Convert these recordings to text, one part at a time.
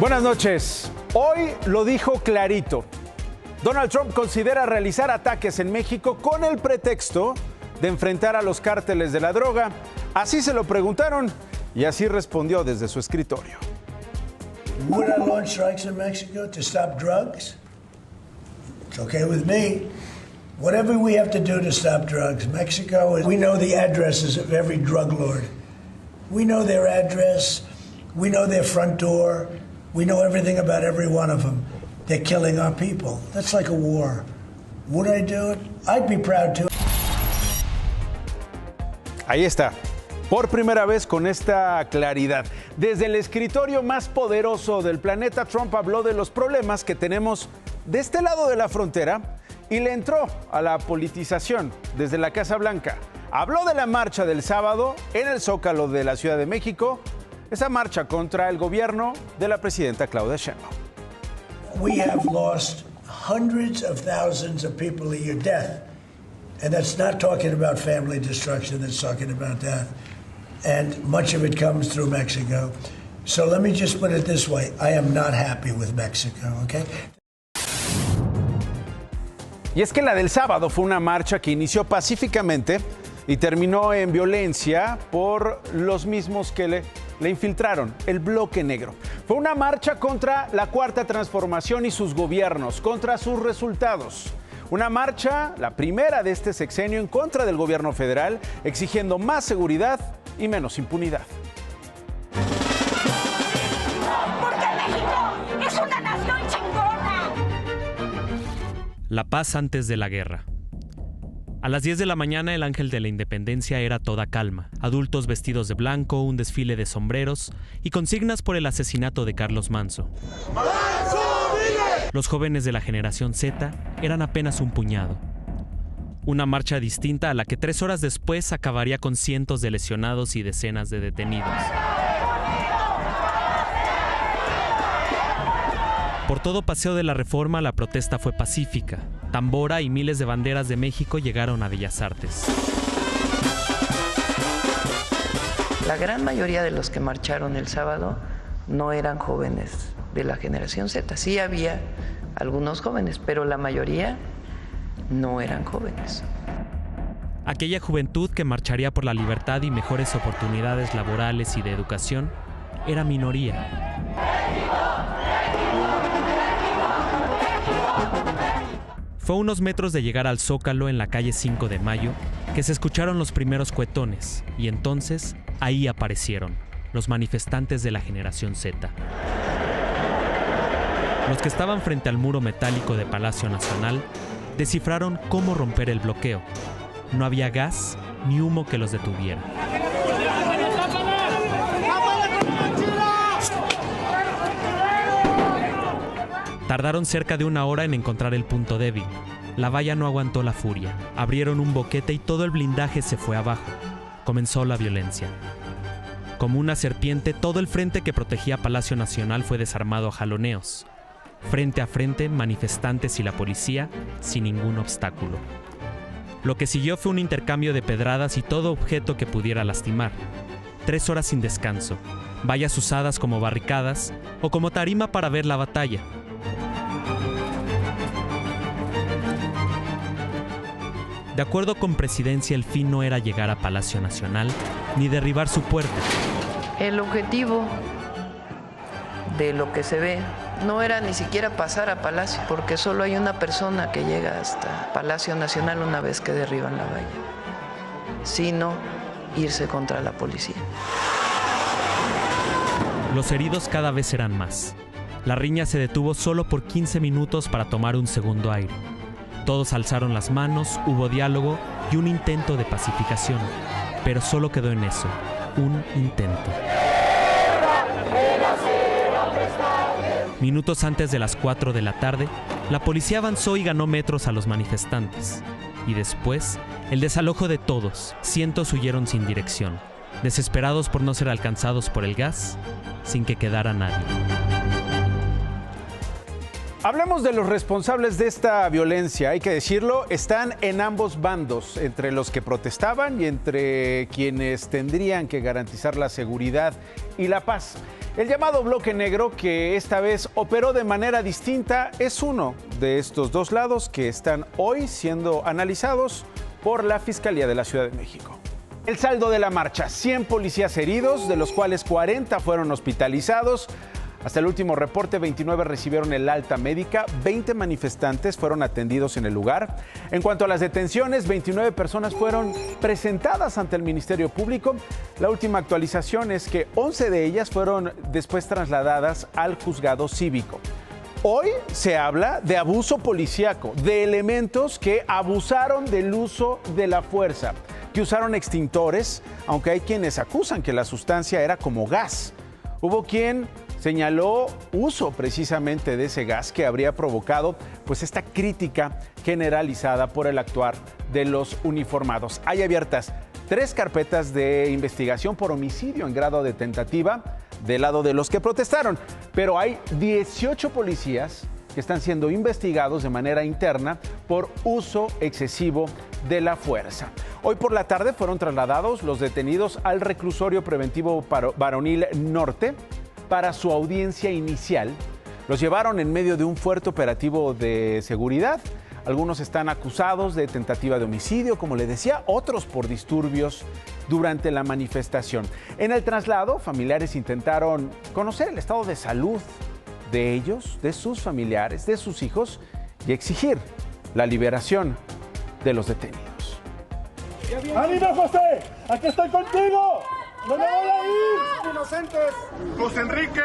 Buenas noches. Hoy lo dijo clarito. Donald Trump considera realizar ataques en México con el pretexto de enfrentar a los cárteles de la droga. Así se lo preguntaron y así respondió desde su escritorio. Would I launch strikes in Mexico to stop drugs? It's okay with me. Whatever we have to do to stop drugs. Mexico, we know the addresses of every drug lord. We know their address. We know their front door. We know everything about every one of them. They're killing our people. That's like a war. Would I do it? I'd be proud to. Ahí está. Por primera vez con esta claridad. Desde el escritorio más poderoso del planeta, Trump habló de los problemas que tenemos de este lado de la frontera y le entró a la politización desde la Casa Blanca. Habló de la marcha del sábado en el Zócalo de la Ciudad de México, esa marcha contra el gobierno de la presidenta Claudia Sheinbaum. We have lost hundreds of thousands of people a year, death. And that's not talking about family destruction, that's talking about death. And much of it comes through Mexico. So let me just put it this way. I am not happy with Mexico, okay? Y es que la del sábado fue una marcha que inició pacíficamente y terminó en violencia por los mismos que le infiltraron, el bloque negro. Fue una marcha contra la Cuarta Transformación y sus gobiernos, contra sus resultados. Una marcha, la primera de este sexenio, en contra del gobierno federal, exigiendo más seguridad y menos impunidad. ¡Porque México es una nación chingona! La paz antes de la guerra. A las 10 de la mañana el Ángel de la Independencia era toda calma. Adultos vestidos de blanco, un desfile de sombreros y consignas por el asesinato de Carlos Manzo. Los jóvenes de la generación Z eran apenas un puñado. Una marcha distinta a la que 3 horas después acabaría con cientos de lesionados y decenas de detenidos. Por todo Paseo de la Reforma la protesta fue pacífica. Tambora y miles de banderas de México llegaron a Bellas Artes. La gran mayoría de los que marcharon el sábado no eran jóvenes de la generación Z. Sí había algunos jóvenes, pero la mayoría no eran jóvenes. Aquella juventud que marcharía por la libertad y mejores oportunidades laborales y de educación era minoría. Fue a unos metros de llegar al Zócalo en la calle 5 de Mayo que se escucharon los primeros cuetones y entonces ahí aparecieron los manifestantes de la generación Z. Los que estaban frente al muro metálico de Palacio Nacional descifraron cómo romper el bloqueo. No había gas ni humo que los detuviera. Tardaron cerca de 1 hora en encontrar el punto débil. La valla no aguantó la furia. Abrieron un boquete y todo el blindaje se fue abajo. Comenzó la violencia. Como una serpiente, todo el frente que protegía Palacio Nacional fue desarmado a jaloneos. Frente a frente, manifestantes y la policía, sin ningún obstáculo. Lo que siguió fue un intercambio de pedradas y todo objeto que pudiera lastimar. 3 horas sin descanso, vallas usadas como barricadas o como tarima para ver la batalla. De acuerdo con Presidencia, el fin no era llegar a Palacio Nacional ni derribar su puerta. El objetivo de lo que se ve no era ni siquiera pasar a Palacio, porque solo hay una persona que llega hasta Palacio Nacional una vez que derriban la valla, sino irse contra la policía. Los heridos cada vez eran más. La riña se detuvo solo por 15 minutos para tomar un segundo aire. Todos alzaron las manos, hubo diálogo y un intento de pacificación, pero solo quedó en eso, un intento. Minutos antes de las 4 de la tarde, la policía avanzó y ganó metros a los manifestantes. Y después, el desalojo de todos. Cientos huyeron sin dirección, desesperados por no ser alcanzados por el gas, sin que quedara nadie. Hablemos de los responsables de esta violencia. Hay que decirlo, están en ambos bandos, entre los que protestaban y entre quienes tendrían que garantizar la seguridad y la paz. El llamado bloque negro, que esta vez operó de manera distinta, es uno de estos dos lados que están hoy siendo analizados por la Fiscalía de la Ciudad de México. El saldo de la marcha: 100 policías heridos, de los cuales 40 fueron hospitalizados. Hasta el último reporte, 29 recibieron el alta médica, 20 manifestantes fueron atendidos en el lugar. En cuanto a las detenciones, 29 personas fueron presentadas ante el Ministerio Público. La última actualización es que 11 de ellas fueron después trasladadas al juzgado cívico. Hoy se habla de abuso policíaco, de elementos que abusaron del uso de la fuerza, que usaron extintores, aunque hay quienes acusan que la sustancia era como gas. Hubo quien señaló uso precisamente de ese gas que habría provocado pues esta crítica generalizada por el actuar de los uniformados. Hay abiertas 3 carpetas de investigación por homicidio en grado de tentativa del lado de los que protestaron, pero hay 18 policías que están siendo investigados de manera interna por uso excesivo de la fuerza. Hoy por la tarde fueron trasladados los detenidos al reclusorio preventivo varonil norte para su audiencia inicial. Los llevaron en medio de un fuerte operativo de seguridad. Algunos están acusados de tentativa de homicidio, como le decía, otros por disturbios durante la manifestación. En el traslado, familiares intentaron conocer el estado de salud de ellos, de sus familiares, de sus hijos y exigir la liberación de los detenidos. ¡Ánimo, José! ¡Aquí estoy contigo! ¡No me voy a ir! ¡Inocentes! ¡José Enrique!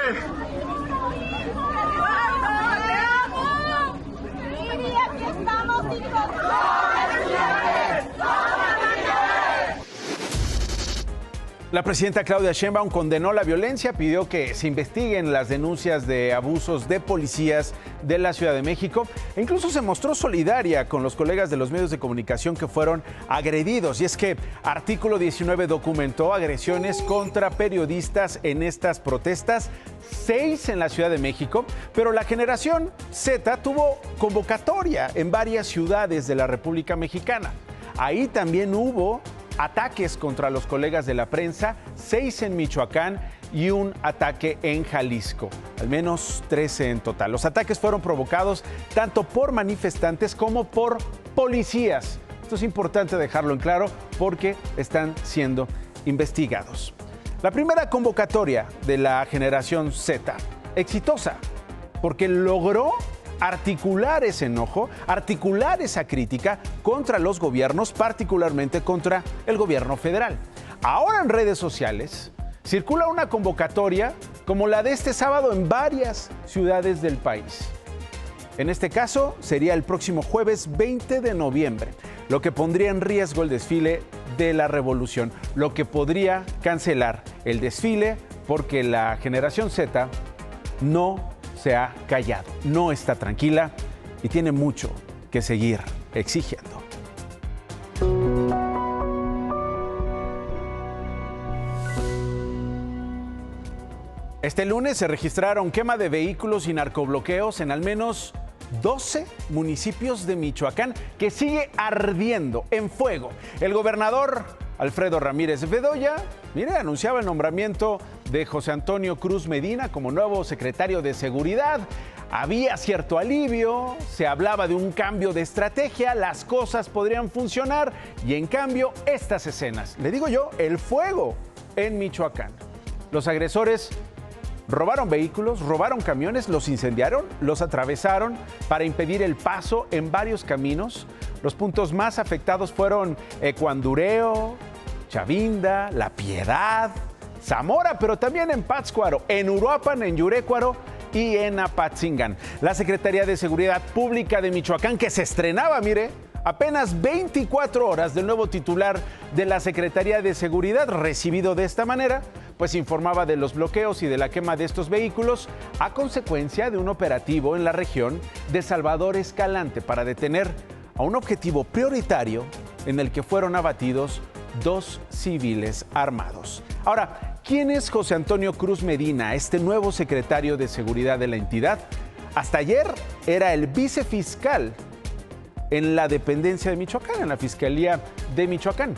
¡Y aquí estamos, hijos! La presidenta Claudia Sheinbaum condenó la violencia, pidió que se investiguen las denuncias de abusos de policías de la Ciudad de México e incluso se mostró solidaria con los colegas de los medios de comunicación que fueron agredidos. Y es que Artículo 19 documentó agresiones contra periodistas en estas protestas, 6 en la Ciudad de México, pero la Generación Z tuvo convocatoria en varias ciudades de la República Mexicana. Ahí también hubo ataques contra los colegas de la prensa, 6 en Michoacán y un ataque en Jalisco, al menos 13 en total. Los ataques fueron provocados tanto por manifestantes como por policías. Esto es importante dejarlo en claro porque están siendo investigados. La primera convocatoria de la Generación Z, exitosa, porque logró articular ese enojo, articular esa crítica contra los gobiernos, particularmente contra el gobierno federal. Ahora en redes sociales circula una convocatoria como la de este sábado en varias ciudades del país. En este caso sería el próximo jueves 20 de noviembre, lo que pondría en riesgo el desfile de la Revolución, lo que podría cancelar el desfile porque la Generación Z no se ha callado, no está tranquila y tiene mucho que seguir exigiendo. Este lunes se registraron quema de vehículos y narcobloqueos en al menos 12 municipios de Michoacán, que sigue ardiendo en fuego. El gobernador Alfredo Ramírez Bedoya, anunciaba el nombramiento de José Antonio Cruz Medina como nuevo secretario de Seguridad. Había cierto alivio, se hablaba de un cambio de estrategia, las cosas podrían funcionar y en cambio estas escenas, le digo yo, el fuego en Michoacán. Los agresores robaron vehículos, robaron camiones, los incendiaron, los atravesaron para impedir el paso en varios caminos. Los puntos más afectados fueron Ecuandureo, Chavinda, La Piedad, Zamora, pero también en Pátzcuaro, en Uruapan, en Yurécuaro y en Apatzingán. La Secretaría de Seguridad Pública de Michoacán, que se estrenaba, apenas 24 horas del nuevo titular de la Secretaría de Seguridad, recibido de esta manera, pues informaba de los bloqueos y de la quema de estos vehículos a consecuencia de un operativo en la región de Salvador Escalante para detener a un objetivo prioritario en el que fueron abatidos 2 civiles armados. Ahora, ¿quién es José Antonio Cruz Medina, este nuevo secretario de Seguridad de la entidad? Hasta ayer era el vicefiscal en la dependencia de Michoacán, en la Fiscalía de Michoacán.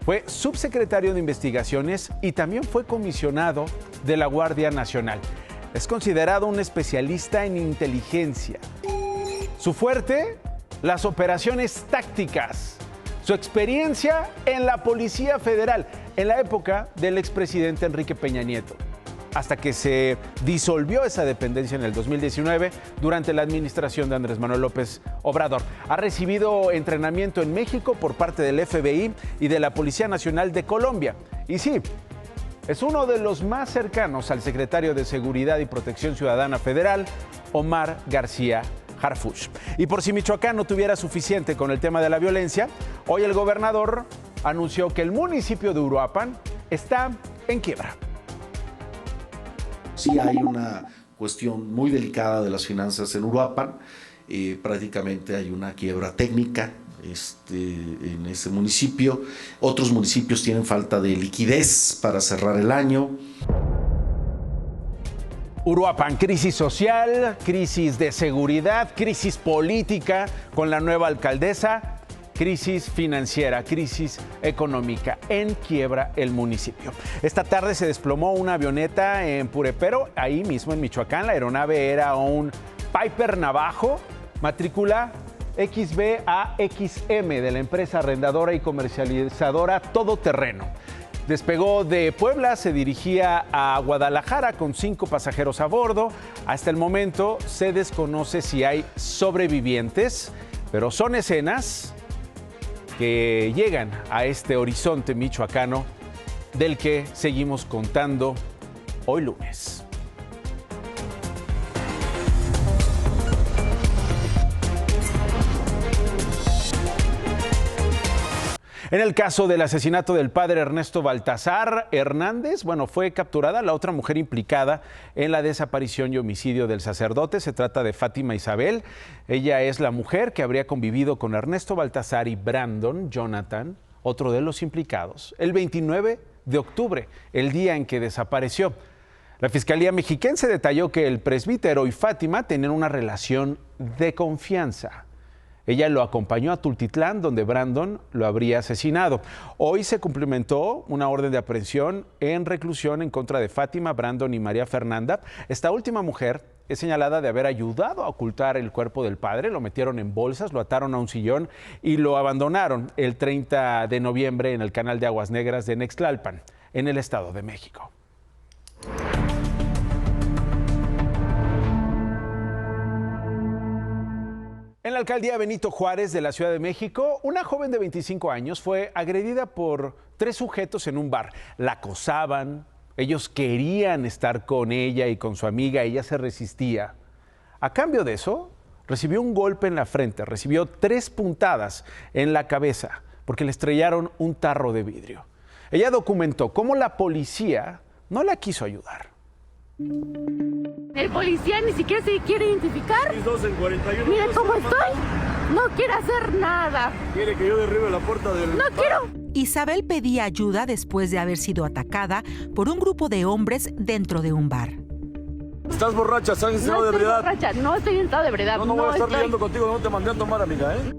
Fue subsecretario de Investigaciones y también fue comisionado de la Guardia Nacional. Es considerado un especialista en inteligencia. Su fuerte, las operaciones tácticas. Su experiencia en la Policía Federal, en la época del expresidente Enrique Peña Nieto, hasta que se disolvió esa dependencia en el 2019 durante la administración de Andrés Manuel López Obrador. Ha recibido entrenamiento en México por parte del FBI y de la Policía Nacional de Colombia. Y sí, es uno de los más cercanos al secretario de Seguridad y Protección Ciudadana Federal, Omar García Harfuch. Y por si Michoacán no tuviera suficiente con el tema de la violencia, hoy el gobernador anunció que el municipio de Uruapan está en quiebra. Sí hay una cuestión muy delicada de las finanzas en Uruapan, prácticamente hay una quiebra técnica en ese municipio. Otros municipios tienen falta de liquidez para cerrar el año. Uruapan, crisis social, crisis de seguridad, crisis política con la nueva alcaldesa, crisis financiera, crisis económica. En quiebra el municipio. Esta tarde se desplomó una avioneta en Purépero, ahí mismo en Michoacán. La aeronave era un Piper Navajo, matrícula XBAXM de la empresa arrendadora y comercializadora Todoterreno. Despegó de Puebla, se dirigía a Guadalajara con 5 pasajeros a bordo. Hasta el momento se desconoce si hay sobrevivientes, pero son escenas que llegan a este horizonte michoacano del que seguimos contando hoy lunes. En el caso del asesinato del padre Ernesto Baltasar Hernández, fue capturada la otra mujer implicada en la desaparición y homicidio del sacerdote. Se trata de Fátima Isabel. Ella es la mujer que habría convivido con Ernesto Baltasar y Brandon Jonathan, otro de los implicados, el 29 de octubre, el día en que desapareció. La Fiscalía Mexiquense detalló que el presbítero y Fátima tenían una relación de confianza. Ella lo acompañó a Tultitlán, donde Brandon lo habría asesinado. Hoy se cumplimentó una orden de aprehensión en reclusión en contra de Fátima, Brandon y María Fernanda. Esta última mujer es señalada de haber ayudado a ocultar el cuerpo del padre. Lo metieron en bolsas, lo ataron a un sillón y lo abandonaron el 30 de noviembre en el canal de Aguas Negras de Nextlalpan, en el Estado de México. En la alcaldía Benito Juárez de la Ciudad de México, una joven de 25 años fue agredida por 3 sujetos en un bar. La acosaban, ellos querían estar con ella y con su amiga, ella se resistía. A cambio de eso, recibió un golpe en la frente, recibió 3 puntadas en la cabeza porque le estrellaron un tarro de vidrio. Ella documentó cómo la policía no la quiso ayudar. El policía ni siquiera se quiere identificar. Miren cómo estoy. No quiere hacer nada. ¿Quiere que yo derribe la puerta del... No quiero. Isabel pedía ayuda después de haber sido atacada por un grupo de hombres dentro de un bar. ¿Estás borracha? ¿Estás en estado de ebriedad? Borracha, no estoy en estado de ebriedad. No voy a estar lidiando contigo, no te mandé a tomar, amiga, ¿eh?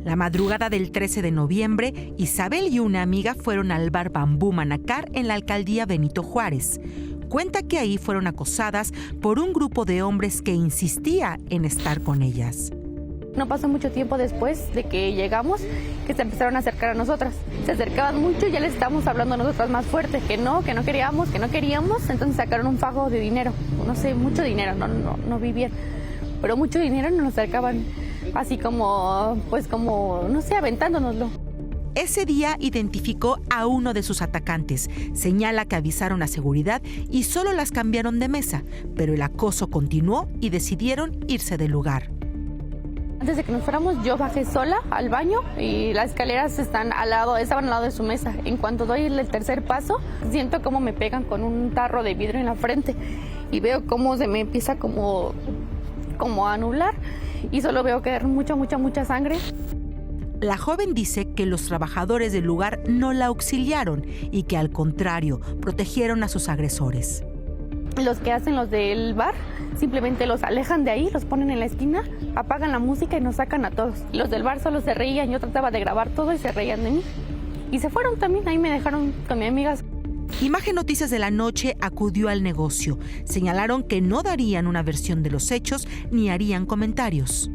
La madrugada del 13 de noviembre, Isabel y una amiga fueron al bar Bambú Manacar en la alcaldía Benito Juárez. Cuenta que ahí fueron acosadas por un grupo de hombres que insistía en estar con ellas. No pasó mucho tiempo después de que llegamos que se empezaron a acercar a nosotras. Se acercaban mucho y ya les estábamos hablando a nosotras más fuerte, que no queríamos. Entonces sacaron un fajo de dinero, no sé, mucho dinero, no vi bien, pero mucho dinero nos lo acercaban así como, no sé, aventándonoslo. Ese día identificó a uno de sus atacantes. Señala que avisaron a seguridad y solo las cambiaron de mesa, pero el acoso continuó y decidieron irse del lugar. Antes de que nos fuéramos, yo bajé sola al baño y las escaleras estaban al lado de su mesa. En cuanto doy el tercer paso, siento como me pegan con un tarro de vidrio en la frente y veo cómo se me empieza como a anular y solo veo caer mucha sangre. La joven dice que los trabajadores del lugar no la auxiliaron y que al contrario, protegieron a sus agresores. Los que hacen los del bar simplemente los alejan de ahí, los ponen en la esquina, apagan la música y nos sacan a todos. Los del bar solo se reían, yo trataba de grabar todo y se reían de mí. Y se fueron también, ahí me dejaron con mis amigas. Imagen Noticias de la Noche acudió al negocio. Señalaron que no darían una versión de los hechos ni harían comentarios.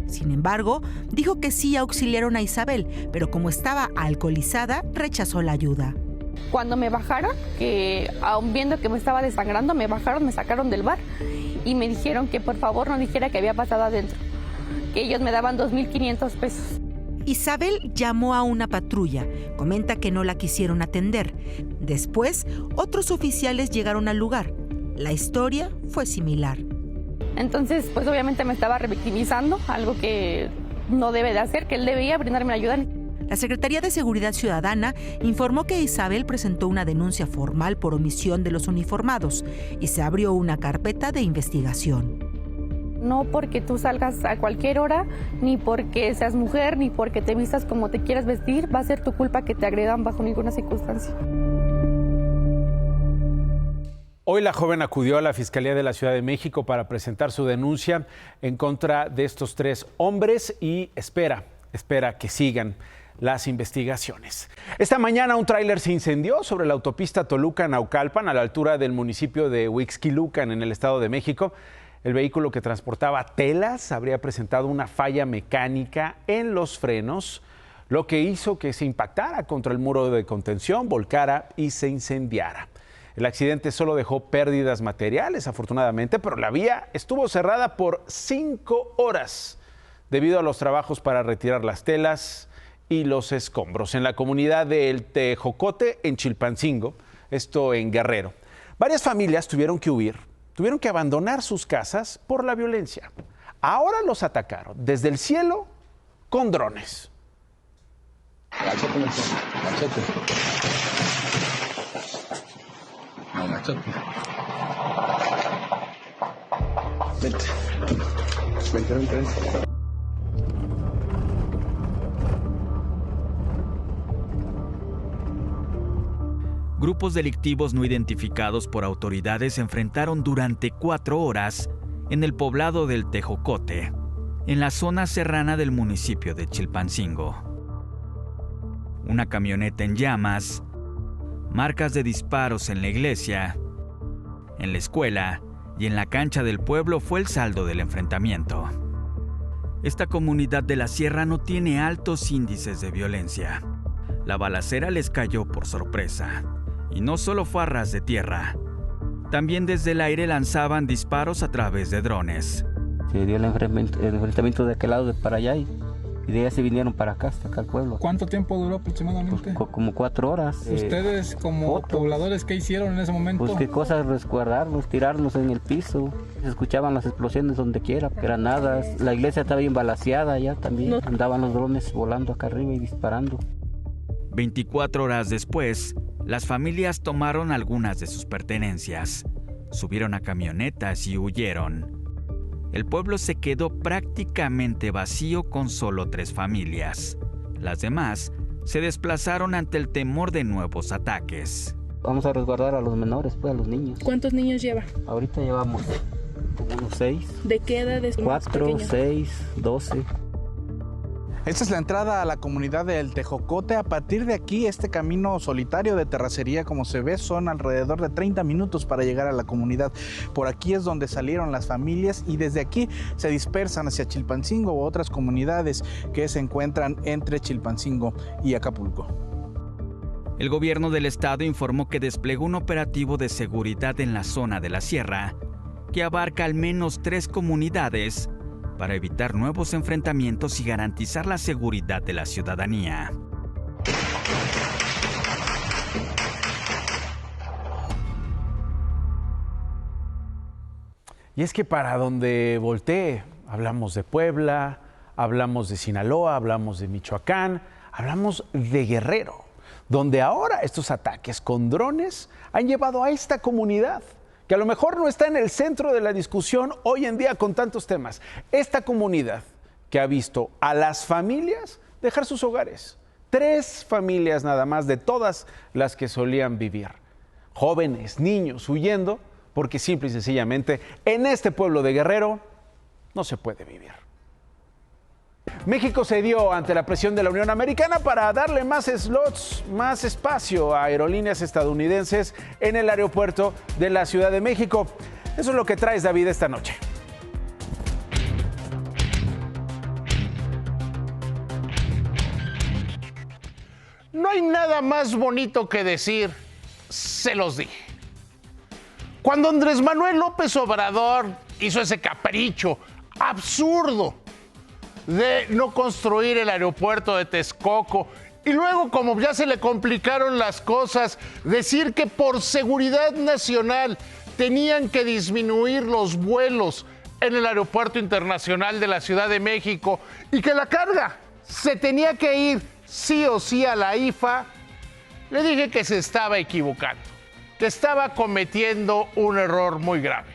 Sin embargo, dijo que sí auxiliaron a Isabel, pero como estaba alcoholizada, rechazó la ayuda. Cuando me bajaron, que aún viendo que me estaba desangrando, me bajaron, me sacaron del bar y me dijeron que por favor no dijera qué había pasado adentro, que ellos me daban 2,500 pesos. Isabel llamó a una patrulla, comenta que no la quisieron atender. Después, otros oficiales llegaron al lugar. La historia fue similar. Entonces, pues obviamente me estaba revictimizando, algo que no debe de hacer, que él debía brindarme ayuda. La Secretaría de Seguridad Ciudadana informó que Isabel presentó una denuncia formal por omisión de los uniformados y se abrió una carpeta de investigación. No porque tú salgas a cualquier hora, ni porque seas mujer, ni porque te vistas como te quieras vestir, va a ser tu culpa que te agredan bajo ninguna circunstancia. Hoy la joven acudió a la Fiscalía de la Ciudad de México para presentar su denuncia en contra de estos 3 hombres y espera que sigan las investigaciones. Esta mañana un tráiler se incendió sobre la autopista Toluca-Naucalpan a la altura del municipio de Huixquilucan en el Estado de México. El vehículo que transportaba telas habría presentado una falla mecánica en los frenos, lo que hizo que se impactara contra el muro de contención, volcara y se incendiara. El accidente solo dejó pérdidas materiales, afortunadamente, pero la vía estuvo cerrada por 5 horas debido a los trabajos para retirar las telas y los escombros en la comunidad de El Tejocote, en Chilpancingo, esto en Guerrero. Varias familias tuvieron que huir, tuvieron que abandonar sus casas por la violencia. Ahora los atacaron desde el cielo con drones. Vente. Grupos delictivos no identificados por autoridades se enfrentaron durante 4 horas en el poblado del Tejocote, en la zona serrana del municipio de Chilpancingo. Una camioneta en llamas, marcas de disparos en la iglesia, en la escuela y en la cancha del pueblo fue el saldo del enfrentamiento. Esta comunidad de la sierra no tiene altos índices de violencia. La balacera les cayó por sorpresa. Y no solo fue a ras de tierra, también desde el aire lanzaban disparos a través de drones. Se dio el enfrentamiento de aquel lado de para allá y de allá se vinieron para acá, hasta acá al pueblo. ¿Cuánto tiempo duró aproximadamente? Pues, como 4 horas. ¿Ustedes como pobladores qué hicieron en ese momento? Pues qué cosas, resguardarnos, tirarnos en el piso. Se escuchaban las explosiones donde quiera, granadas. La iglesia estaba bien balaceada ya también. Andaban los drones volando acá arriba y disparando. 24 horas después, las familias tomaron algunas de sus pertenencias, subieron a camionetas y huyeron. El pueblo se quedó prácticamente vacío con solo 3 familias. Las demás se desplazaron ante el temor de nuevos ataques. Vamos a resguardar a los menores, pues a los niños. ¿Cuántos niños lleva? Ahorita llevamos como unos 6. ¿De qué edad es? 4, 6, 12. Esta es la entrada a la comunidad de El Tejocote. A partir de aquí, este camino solitario de terracería, como se ve, son alrededor de 30 minutos para llegar a la comunidad. Por aquí es donde salieron las familias y desde aquí se dispersan hacia Chilpancingo u otras comunidades que se encuentran entre Chilpancingo y Acapulco. El gobierno del estado informó que desplegó un operativo de seguridad en la zona de la sierra, que abarca al menos 3 comunidades, para evitar nuevos enfrentamientos y garantizar la seguridad de la ciudadanía. Y es que para donde voltee, hablamos de Puebla, hablamos de Sinaloa, hablamos de Michoacán, hablamos de Guerrero, donde ahora estos ataques con drones han llevado a esta comunidad, que a lo mejor no está en el centro de la discusión hoy en día con tantos temas. Esta comunidad que ha visto a las familias dejar sus hogares. 3 familias nada más de todas las que solían vivir. Jóvenes, niños, huyendo porque simple y sencillamente en este pueblo de Guerrero no se puede vivir. México cedió ante la presión de la Unión Americana para darle más slots, más espacio a aerolíneas estadounidenses en el aeropuerto de la Ciudad de México. Eso es lo que traes, David, esta noche. No hay nada más bonito que decir, se los dije. Cuando Andrés Manuel López Obrador hizo ese capricho absurdo de no construir el aeropuerto de Texcoco y luego, como ya se le complicaron las cosas, decir que por seguridad nacional tenían que disminuir los vuelos en el Aeropuerto Internacional de la Ciudad de México y que la carga se tenía que ir sí o sí a la IFA, le dije que se estaba equivocando, que estaba cometiendo un error muy grave.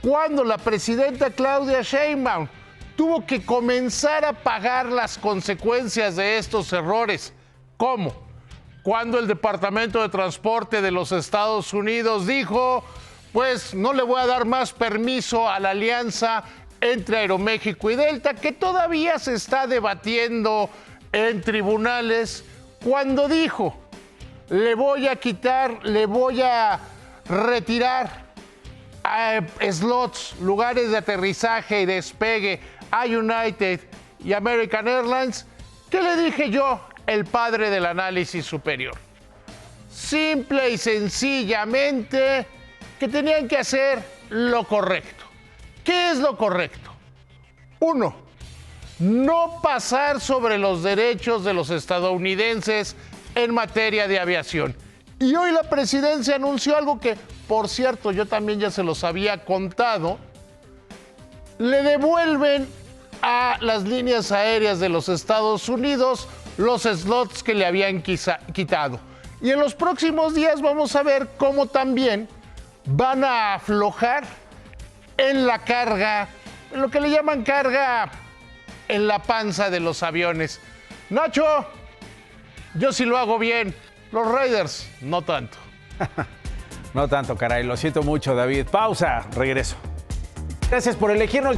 Cuando la presidenta Claudia Sheinbaum tuvo que comenzar a pagar las consecuencias de estos errores. ¿Cómo? Cuando el Departamento de Transporte de los Estados Unidos dijo, pues no le voy a dar más permiso a la alianza entre Aeroméxico y Delta, que todavía se está debatiendo en tribunales, cuando dijo, le voy a retirar slots, lugares de aterrizaje y despegue a United y American Airlines. ¿Qué le dije yo, el padre del análisis superior? Simple y sencillamente que tenían que hacer lo correcto. ¿Qué es lo correcto? 1, no pasar sobre los derechos de los estadounidenses en materia de aviación. Y hoy la presidencia anunció algo que, por cierto, yo también ya se los había contado. Le devuelven a las líneas aéreas de los Estados Unidos los slots que le habían quitado. Y en los próximos días vamos a ver cómo también van a aflojar en la carga, en lo que le llaman carga en la panza de los aviones. Nacho, yo sí lo hago bien. Los Raiders, no tanto. No tanto, caray. Lo siento mucho, David. Pausa. Regreso. Gracias por elegirnos.